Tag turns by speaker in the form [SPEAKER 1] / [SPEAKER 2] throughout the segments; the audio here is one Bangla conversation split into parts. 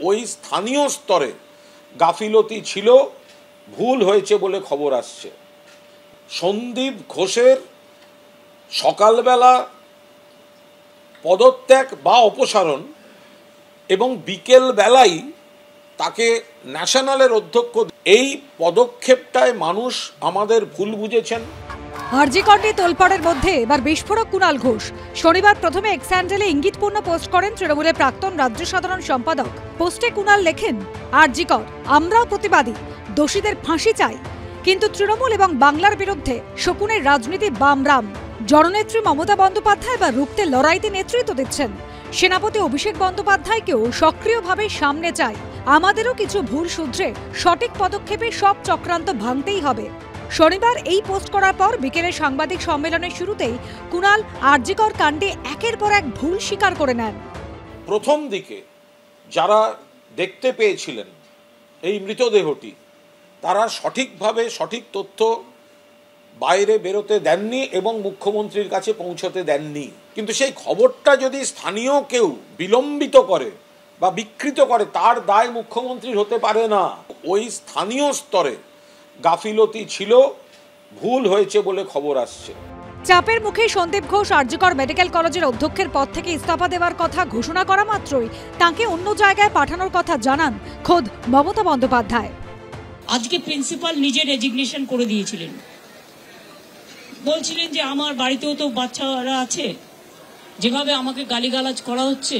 [SPEAKER 1] ওই স্থানীয় স্তরে গাফিলতি ছিল, ভুল হয়েছে বলে খবর আসছে। সন্দীপ ঘোষের সকালবেলা পদত্যাগ বা অপসারণ এবং বিকেল বেলায় তাকে ন্যাশনালের অধ্যক্ষ, এই পদক্ষেপটায় মানুষ আমাদের ভুল বুঝেছেন।
[SPEAKER 2] আরজিকর তোলপাড়ের মধ্যে এবার বিস্ফোরক কুণাল ঘোষ। শনিবার প্রথমে এক্স হ্যান্ডেলে ইঙ্গিতপূর্ণ পোস্ট করেন তৃণমূলের প্রাক্তন রাজ্য সাধারণ সম্পাদক। পোস্টে কুণাল লেখেন, আরজিকর, আমরাও প্রতিবাদী, দোষীদের ফাঁসি চাই, কিন্তু তৃণমূল এবং বাংলার বিরুদ্ধে শকুনের রাজনীতি বামরাম। জননেত্রী মমতা বন্দ্যোপাধ্যায় বা রুখতে লড়াইতে নেতৃত্ব দিচ্ছেন। সেনাপতি অভিষেক বন্দ্যোপাধ্যায়কেও সক্রিয়ভাবে সামনে চাই। আমাদেরও কিছু ভুল শুধরে সঠিক পদক্ষেপে সব চক্রান্ত ভাঙতেই হবে। শনিবার এই পোস্ট করার পর বিকেলে সাংবাদিক সম্মেলনের শুরুতেই কুণাল আরজিকর কাণ্ডে একের পর এক ভুল স্বীকার করে নেন।
[SPEAKER 1] প্রথম দিকে যারা দেখতে পেয়েছিলেন এই মৃতদেহটি, তারা সঠিকভাবে সঠিক তথ্য বাইরে বেরোতে দেননি এবং মুখ্যমন্ত্রীর কাছে পৌঁছতে দেননি। কিন্তু সেই খবরটা যদি স্থানীয় কেউ বিলম্বিত করে বা বিকৃত করে, তার দায় মুখ্যমন্ত্রীর হতে পারে না। ওই স্থানীয় স্তরে গাফিলতি ছিল, ভুল হয়েছে বলে খবর আসছে।
[SPEAKER 2] চাপের মুখে সন্দীপ ঘোষ আরজিকর মেডিকেল কলেজের অধ্যক্ষের পদ থেকে ইস্তফা দেওয়ার কথা ঘোষণা করা মাত্রই তাকে অন্য জায়গায় পাঠানোর কথা জানান খোদ মমতা বন্দ্যোপাধ্যায়।
[SPEAKER 3] আজকে প্রিন্সিপাল নিজে রেজিগনেশন করে দিয়েছিলেন, বলছিলেন যে আমার বাড়িতেও তো বাচ্চারা আছে, যেভাবে আমাকে গালিগালাজ করা হচ্ছে,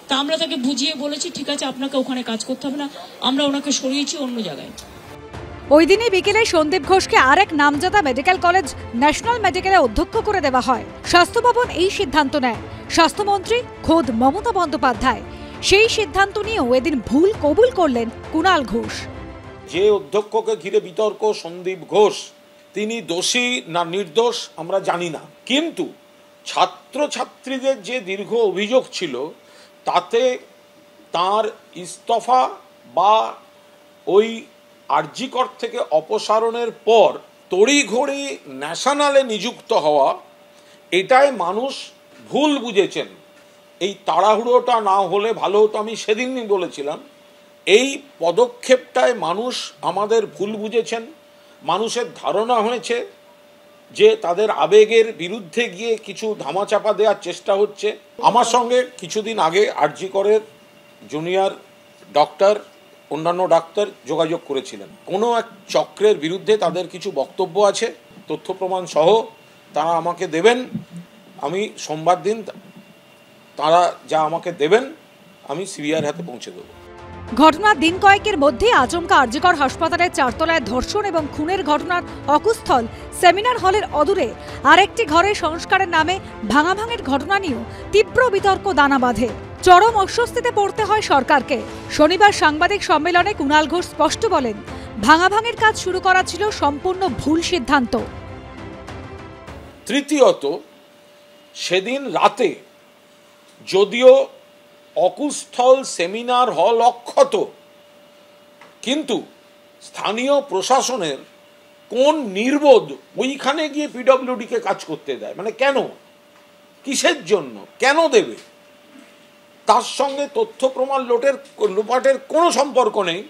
[SPEAKER 3] তা আমরা তাকে বুঝিয়ে বলেছি ঠিক আছে আপনাকে ওখানে কাজ করতে হবে না, আমরা ওনাকে সরিয়েছি অন্য জায়গায়।
[SPEAKER 2] ওই দিনই বিকেলে সন্দীপ ঘোষকে আরেক নামজাদা মেডিকেল কলেজ ন্যাশনাল মেডিকেলে অধ্যক্ষ করে দেওয়া হয়। স্বাস্থ্য ভবন এই সিদ্ধান্ত নেয়, স্বাস্থ্যমন্ত্রী খোদ মমতা বন্দ্যোপাধ্যায়। সেই সিদ্ধান্ত নিয়েও এদিন ভুল কবুল করলেন কুণাল ঘোষ।
[SPEAKER 1] যে অধ্যক্ষকে ঘিরে বিতর্ক, সন্দীপ ঘোষ, তিনি দোষী না নির্দোষ আমরা জানি না, কিন্তু ছাত্রছাত্রীদের যে দীর্ঘ অভিযোগ ছিল তাতে তার ইস্তফা বা ওই আরজিকর থেকে অপসারণের পর তড়িঘড়ি ন্যাশনালে নিযুক্ত হওয়া, এটাই মানুষ ভুল বুঝেছেন। এই তাড়াহুড়োটা না হলে ভালো হতো, আমি সেদিনই বলেছিলাম। এই পদক্ষেপটায় মানুষ আমাদের ভুল বুঝেছেন। মানুষের ধারণা হয়েছে যে তাদের আবেগের বিরুদ্ধে গিয়ে কিছু ধামাচাপা দেওয়ার চেষ্টা হচ্ছে। আমার সঙ্গে কিছুদিন আগে আরজিকরের জুনিয়র ডক্টর, অন্যান্য ডাক্তার যোগাযোগ করেছিলেন। কোনো এক চক্রের বিরুদ্ধে তাদের কিছু বক্তব্য আছে, তথ্য প্রমাণ সহ তারা আমাকে দেবেন। আমি সোমবার দিন তারা যা আমাকে দেবেন আমি সিবিআইয়ের হাতে পৌঁছে দেব।
[SPEAKER 2] ঘটনার দিন কয়েকের মধ্যে আচমকা আরজিকর হাসপাতালের চারতলায় ধর্ষণ এবং খুনের ঘটনার অকুস্থল সেমিনার হলের অদূরে আরেকটি ঘরে সংস্কারের নামে ভাঙাভাঙের ঘটনা নিয়েও তীব্র বিতর্ক দানা বাঁধে। চরম অস্বস্তিতে পড়তে হয় সরকারকে। শনিবার সাংবাদিক সম্মেলনে কুণাল ঘোষ স্পষ্ট বলেন, ভাঙাভাঙের কাজ শুরু করা ছিল সম্পূর্ণ ভুল সিদ্ধান্ত।
[SPEAKER 1] তৃতীয়ত, সেদিন রাতে যদিও অকুস্থল সেমিনার হল অক্ষত, কিন্তু স্থানীয় প্রশাসনের কোন নির্বোধ ওইখানে গিয়ে পিডব্লিউডিকে কাজ করতে দেয়? মানে কেন, কিসের জন্য, কেন দেবে? তার সঙ্গে তথ্য প্রমাণ লোপাটের কোনো সম্পর্ক নেই,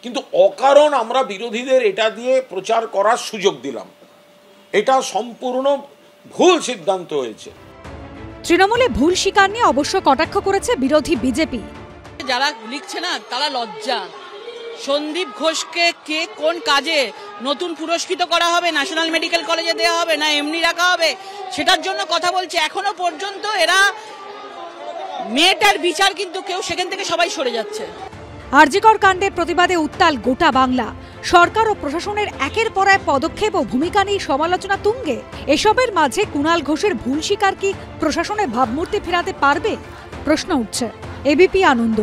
[SPEAKER 1] কিন্তু অকারণ আমরা বিরোধীদের এটা দিয়ে প্রচার করার সুযোগ দিলাম। এটা সম্পূর্ণ ভুল সিদ্ধান্ত হয়েছে।
[SPEAKER 2] তৃণমূলে ভুল স্বীকার নিয়ে অবশ্য কটাক্ষ করেছে বিরোধী বিজেপি।
[SPEAKER 4] যারা লিখছে না তারা লজ্জা। সন্দীপ ঘোষকে কে কোন কাজে নতুন পুরস্কৃত করা হবে, ন্যাশনাল মেডিকেল কলেজে দেওয়া হবে না এমনি রাখা হবে, সেটার জন্য কথা বলছে। এখনো পর্যন্ত এরা মেয়েটার বিচার কিন্তু কেউ সেখান থেকে সবাই সরে যাচ্ছে।
[SPEAKER 2] আরজিকর কাণ্ডের প্রতিবাদে উত্তাল গোটা বাংলা। সরকার ও প্রশাসনের একের পর এক পদক্ষেপ ও ভূমিকা নিয়ে সমালোচনা তুঙ্গে। এসবের মাঝে কুণাল ঘোষের ভুল স্বীকার কি প্রশাসনের ভাবমূর্তি ফেরাতে পারবে? প্রশ্ন উঠছে। এবিপি আনন্দ।